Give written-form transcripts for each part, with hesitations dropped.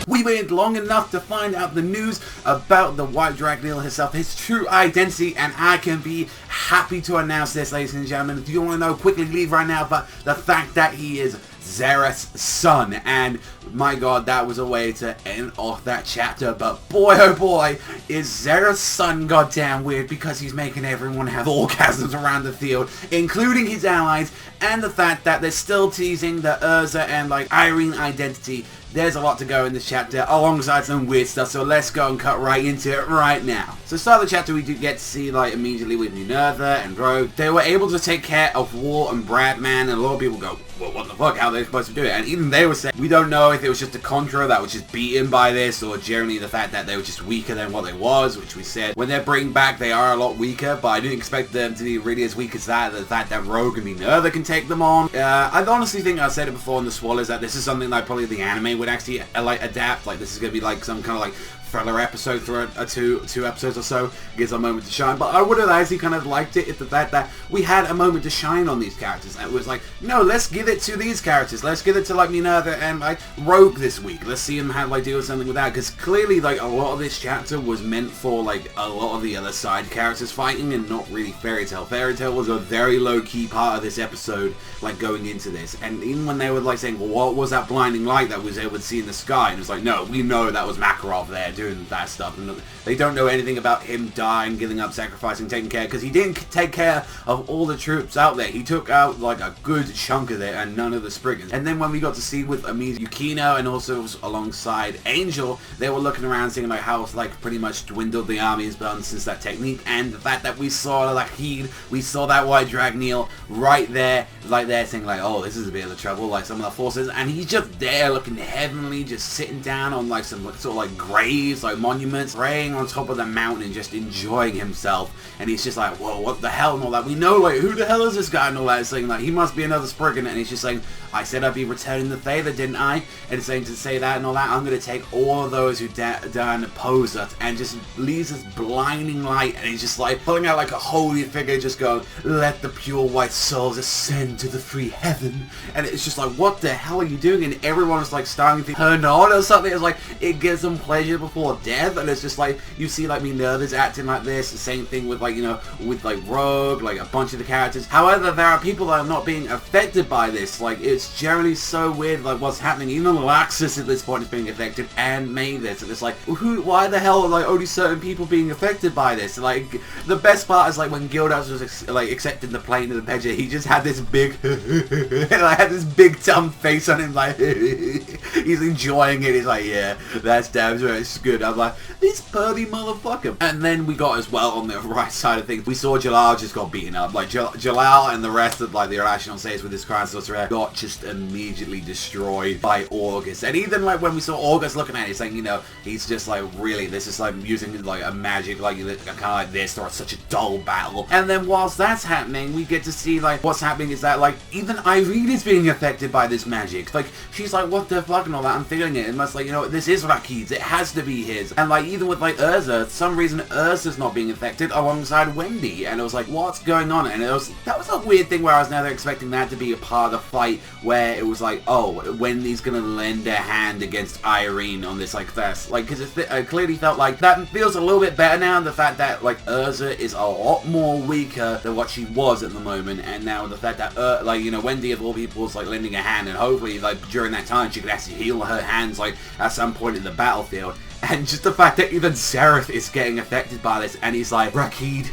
We waited long enough to find out the news about the White Dragneel herself, his true identity, and I can be happy to announce this, ladies and gentlemen. If you want to know, quickly leave right now, but the fact that he is Xerath's son, and my god, that was a way to end off that chapter. But boy oh boy, is Xerath's son goddamn weird, because he's making everyone have orgasms around the field, including his allies, and the fact that they're still teasing the Urza and like Irene identity. There's a lot to go in this chapter, alongside some weird stuff, so let's go and cut right into it right now. So start of the chapter, we do get to see, like, immediately with Minerva and Rogue, they were able to take care of War and Bradman, and a lot of people go, well, what the fuck, how are they supposed to do it? And even they were saying, we don't know if it was just a Contra that was just beaten by this, or generally the fact that they were just weaker than what they was, which we said, when they're bringing back, they are a lot weaker, but I didn't expect them to be really as weak as that, the fact that Rogue and Minerva can take them on. I honestly think, I said it before in the spoilers, that this is something like probably the anime would actually like adapt. Like, this is gonna be like some kind of like filler episode through two episodes or so, gives a moment to shine. But I would have actually kind of liked it if the fact that we had a moment to shine on these characters, and it was like, no, let's give it to these characters, let's give it to like Minerva and like Rogue this week, let's see them have like deal with something with that, because clearly like a lot of this chapter was meant for like a lot of the other side characters fighting, and not really Fairy Tail. Fairy Tail was a very low-key part of this episode, like going into this, and even when they were like saying, well, what was that blinding light that was able to see in the sky, and it was like, no, we know that was Makarov there doing that stuff, and they don't know anything about him dying, giving up, sacrificing, taking care, because he didn't take care of all the troops out there. He took out like a good chunk of it, and none of the Spriggans. And then when we got to see with Amiza Yukino, and also alongside Angel, they were looking around seeing like how like pretty much dwindled the army has done since that technique, and the fact that we saw Lakid, we saw that White Dragneel right there, like they're saying like, oh, this is a bit of the trouble, like some of the forces, and he's just there looking heavenly, just sitting down on like some sort of like graves, like monuments, praying on top of the mountain, just enjoying himself. And he's just like, whoa, what the hell, and all that. We know, like, who the hell is this guy, and all that, saying like, he must be another Spriggan, and he's just saying, I said I'd be returning the favor, didn't I? And saying to say that and all that, I'm going to take all of those who done oppose us, and just leaves this blinding light, and he's just like pulling out like a holy figure, just going, let the pure white souls ascend to the free heaven. And it's just like, what the hell are you doing? And everyone is like starting to turn on or something. It's like, it gives them pleasure before death, and it's just like, you see like Minerva's acting like this, the same thing with like, you know, with like Rogue, like a bunch of the characters. However, there are people that are not being affected by this. Like, it's generally so weird, like what's happening. Even Laxus at this point is being affected, and Mavis, and it's like, why the hell are like only certain people being affected by this? Like, the best part is like when Gildas was like accepting the plane of the Pedja, he just had this big like had this big dumb face on him, like he's enjoying it. He's like, yeah, that's damn right, it's good. I'm like, this pervy motherfucker. And then we got as well on the right side of things, we saw Jalal just got beaten up. Like Jalal and the rest of like the irrational saves with his Crown Sorcerer got just immediately destroyed by August. And even like when we saw August looking at it, saying, you know, he's just like, really, this is like using like a magic, like kind of like this, or such a dull battle. And then whilst that's happening, we get to see like what's happening is that like even Irene is being affected by this magic. Like, she's like, what the fuck and all that. I'm feeling it. It must, like, you know, this is Rakid's. It has to be his. And like even with like Urza, for some reason Urza's not being affected alongside Wendy. And it was like, what's going on? And that was a weird thing where I was never expecting that to be a part of the fight, where it was like, oh, Wendy's gonna lend a hand against Irene on this like this. Like, because it clearly felt like that feels a little bit better now. The fact that like Urza is a lot more weaker than what she was at the moment, and now the fact that like, you know, Wendy of all people is like lending a hand, and hopefully like during that time she could actually heal her hands like at some point in the battlefield. And just the fact that even Xerath is getting affected by this, and he's like, Rakid,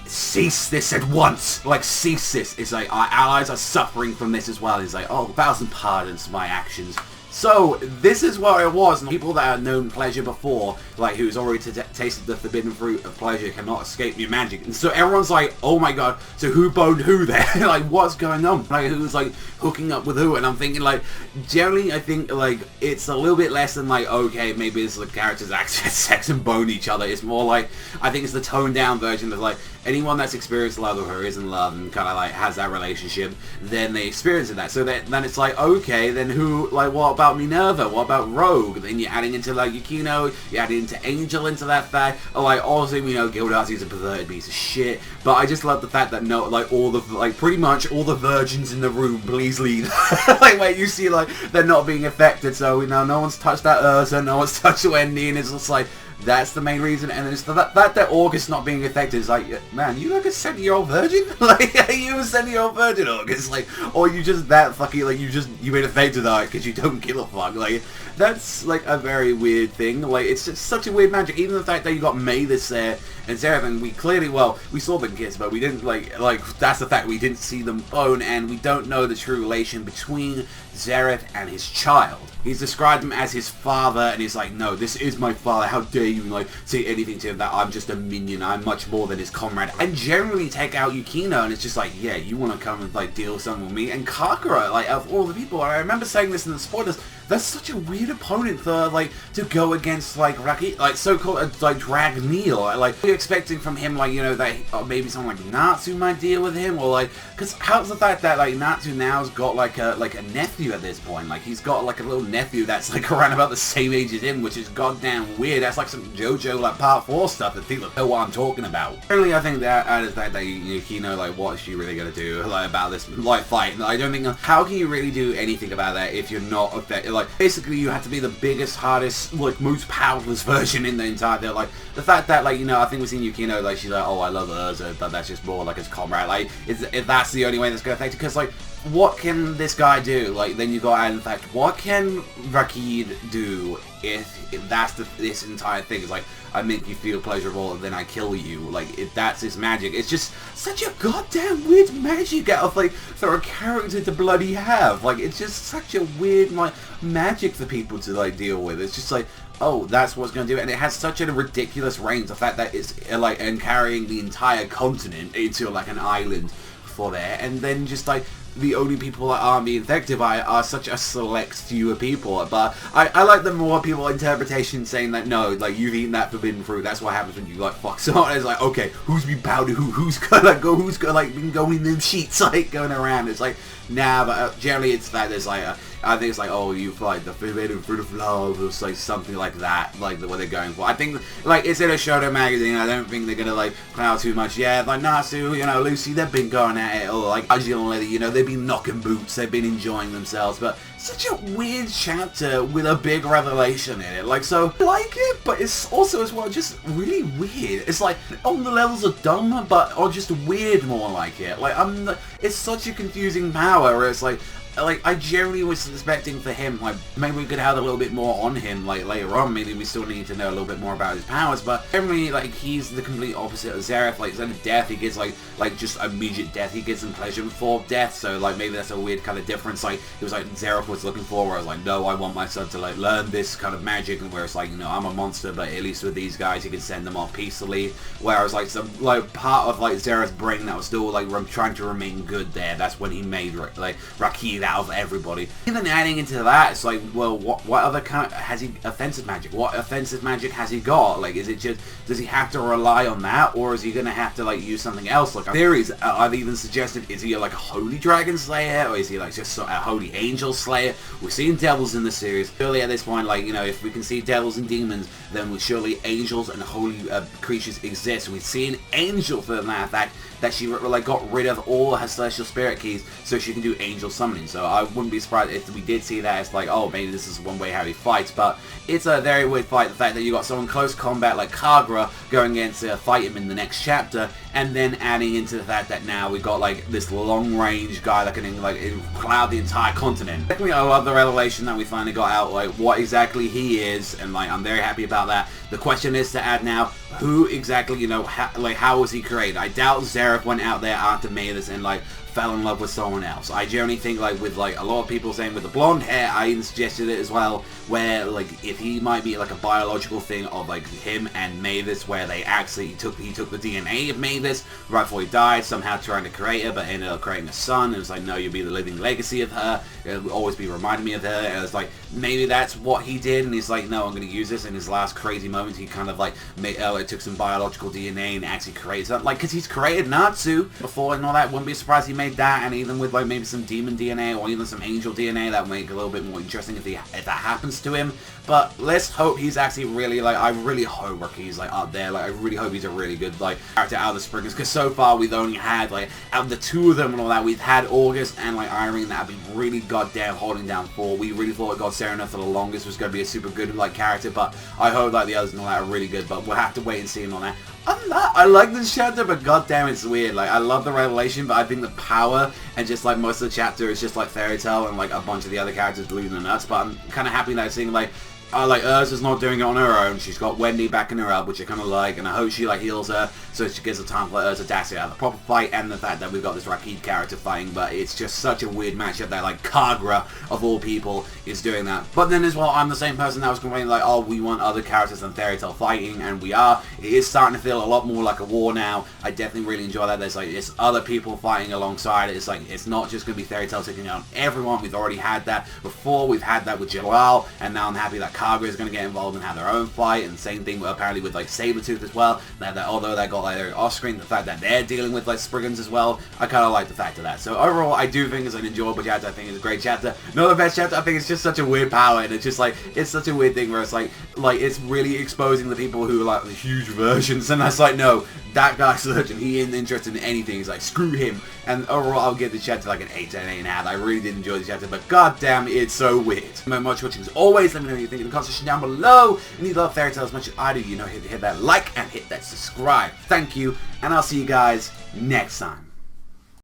cease this at once. Like, cease this. It's like, our allies are suffering from this as well. He's like, oh, 1,000 pardons for my actions. So, this is what it was. People that had known pleasure before, like who's already tasted the forbidden fruit of pleasure, cannot escape your magic. And so everyone's like, oh my god, so who boned who there? Like, what's going on? Like, who's like hooking up with who? And I'm thinking like, generally I think like it's a little bit less than like, okay, maybe it's the characters actually sex and bone each other. It's more like, I think it's the toned down version of like, anyone that's experienced love or is in love and kind of like has that relationship, then they experience that. So then it's like, okay, then who, like what about Minerva? What about Rogue? Then you're adding into like Yukino, you're adding into Angel into that fact. Like obviously we know Gildazi's a perverted piece of shit, but I just love the fact that no, like all the like pretty much all the virgins in the room, please leave. Like where you see like they're not being affected, so you know no one's touched that Ursa, no one's touched E.N.D, and it's just like that's the main reason. And it's the fact that August not being affected is like, man, you like a 70-year-old virgin? Like, are you a 70-year-old virgin, August? Like, or you just that fucking, like, you been affected by it because you don't give a fuck. Like, that's, like, a very weird thing. Like, it's just such a weird magic. Even the fact that you got Mavis there and Zereth, and we clearly, well, we saw them kiss, but we didn't, like, that's the fact we didn't see them bone, and we don't know the true relation between Zereth and his child. He's described him as his father, and he's like, no, this is my father, how dare you, like, say anything to him that I'm just a minion, I'm much more than his comrade. And generally take out Yukino, and it's just like, yeah, you want to come and, like, deal something with me? And Kakura, like, of all the people, I remember saying this in the spoilers, that's such a weird opponent for, like, to go against, like, so-called, like, Dragneel. Like, what are you expecting from him, like, you know, that maybe someone like Natsu might deal with him, or, like, because how's the fact that, like, Natsu now's got, like a nephew at this point? Like, he's got, like, a little nephew that's, like, around about the same age as him, which is goddamn weird. That's, like, some JoJo, like, Part 4 stuff that people know what I'm talking about. Apparently, I think that is that Yukino, like, what is she really gonna do, like, about this, like, fight? I don't think, how can you really do anything about that if you're not affected? Like, basically, you have to be the biggest, hardest, like, most powerless version in the entire thing. Like, the fact that, like, you know, I think we've seen Yukino, like, she's like, oh, I love Urza, but that's just more like his comrade. Like, if that's the only way that's gonna affect it, because, like, what can this guy do? Like, then you got to add, in fact, what can Rakid do if that's this entire thing? It's like, I make you feel pleasurable and then I kill you. Like, if that's his magic. It's just such a goddamn weird magic out of, like, for a character to bloody have. Like, it's just such a weird, like, magic for people to, like, deal with. It's just like, oh, that's what's going to do it. And it has such a ridiculous range. The fact that it's, like, and carrying the entire continent into, like, an island for there. And then just, like, the only people that aren't being affected by it are such a select few of people. But I like the more people interpretation saying that no, like, you've eaten that forbidden fruit, that's what happens when you, like, fuck someone. It's like, okay, who's been powdered, who's gonna go, who's gonna, like, been going in them sheets, like, going around. It's like, nah, but generally it's that there's, like, I think it's like, oh, you've, like, the forbidden fruit of love, or like something like that, like what they're going for. I think, like, it's in a Shoto magazine, I don't think they're gonna, like, cloud too much. Yeah, like, Natsu, you know, Lucy, they've been going at it, or, like, Ajin, you know, they've been knocking boots, they've been enjoying themselves, but such a weird chapter with a big revelation in it. Like, so, I like it, but it's also, as well, just really weird. It's, like, on the levels of dumb, but, or just weird more like it. Like, it's such a confusing power, where it's like, I generally was expecting for him, like, maybe we could have a little bit more on him, like, later on. Maybe we still need to know a little bit more about his powers, but generally, like, he's the complete opposite of Zereth. Like, instead of death, he gets, like just immediate death. He gets some pleasure before death, so, like, maybe that's a weird kind of difference. Like, it was like Zereth was looking for, where I was like, no, I want my son to, like, learn this kind of magic, and where it's like, you know, I'm a monster, but at least with these guys, he can send them off peacefully. Whereas, like, some, like, part of, like, Zereth's brain that was still, like, trying to remain good there, that's when he made, like, Rakid out of everybody. Even adding into that, it's like, well, what other kind of, has he offensive magic? What offensive magic has he got? Like, is it just, does he have to rely on that, or is he gonna have to, like, use something else? Like, theories, I've even suggested, is he like a holy dragon slayer, or is he like just a holy angel slayer? We're seeing devils in the series. Surely at this point, like, you know, if we can see devils and demons, then surely angels and holy creatures exist. And we've seen Angel, for the matter of fact, that she, like, got rid of all her celestial spirit keys so she can do angel summoning. So I wouldn't be surprised if we did see that. It's like, oh, maybe this is one way how he fights, but it's a very weird fight. The fact that you got someone close combat like Kagura going against fight him in the next chapter, and then adding into the fact that now we got, like, this long range guy that can, like, cloud the entire continent. Definitely, I love the revelation that we finally got out, like, what exactly he is, and, like, I'm very happy about that. The question is to add now, who exactly, you know, how was he created? I doubt Zereth went out there after Mavis and, like, fell in love with someone else. I generally think, like, with, like, a lot of people saying with the blonde hair, I even suggested it as well, where, like, if he might be, like, a biological thing of, like, him and Mavis, where they actually he took the DNA of Mavis see this right before he died, somehow trying to create her, but ended up creating a son. It was like, no, you'll be the living legacy of her. It'll always be reminding me of her. And it was like, maybe that's what he did, and he's like, no, I'm going to use this. In his last crazy moments, he kind of like it took some biological DNA and actually created something, like, because he's created Natsu before and all that. Wouldn't be surprised he made that, and even with like maybe some demon DNA or even some angel DNA, that would make it a little bit more interesting if that happens to him. But let's hope he's actually really, like, I really hope he's like up there. Like, I really hope he's a really good like character out of the Springers, because so far we've only had like, out of the two of them and all that, we've had August and like Irene that have been really goddamn holding down for. We really thought God Serena for the longest was going to be a super good like character, but I hope like the others and all that are really good, but we'll have to wait and see and all that. Other than that, I like this chapter, but goddamn, it's weird. Like, I love the revelation, but I think the power and just like most of the chapter is just like Fairy Tail and like a bunch of the other characters losing the nuts. But I'm kind of happy that I'm seeing like Ursa's not doing it on her own. She's got Wendy backing her up, which I kind of like, and I hope she like heals her, so she gives her time for Ursa to actually have a proper fight, and the fact that we've got this Rakid character fighting, but it's just such a weird matchup that like Kagra, of all people, is doing that. But then as well, I'm the same person that was complaining like, oh, we want other characters than Fairy Tail fighting, and we are. It is starting to feel a lot more like a war now. I definitely really enjoy that. There's like, it's other people fighting alongside it. It's like, it's not just going to be Fairy Tail taking on everyone. We've already had that before. We've had that with Jalal, and now I'm happy that Kagra is going to get involved and have their own fight, and same thing apparently with like Sabretooth as well. That although they got like their off-screen, the fact that they're dealing with like Spriggans as well, I kind of like the fact of that. So overall, I do think it's an enjoyable chapter. I think it's a great chapter. Not the best chapter. I think it's just such a weird power, and it's just like, it's such a weird thing where it's like it's really exposing the people who are like the huge versions, and that's like, no, that guy's surgeon, he isn't interested in anything. He's like, screw him. And overall, I'll give the chapter like an 8 to an 8.5. I really did enjoy the chapter, but goddamn, it's so weird. Thank you very much for watching. As always, let me know what you think in the comment section down below. And if you love Fairy Tail as much as I do, you know, hit that like and hit that subscribe. Thank you, and I'll see you guys next time.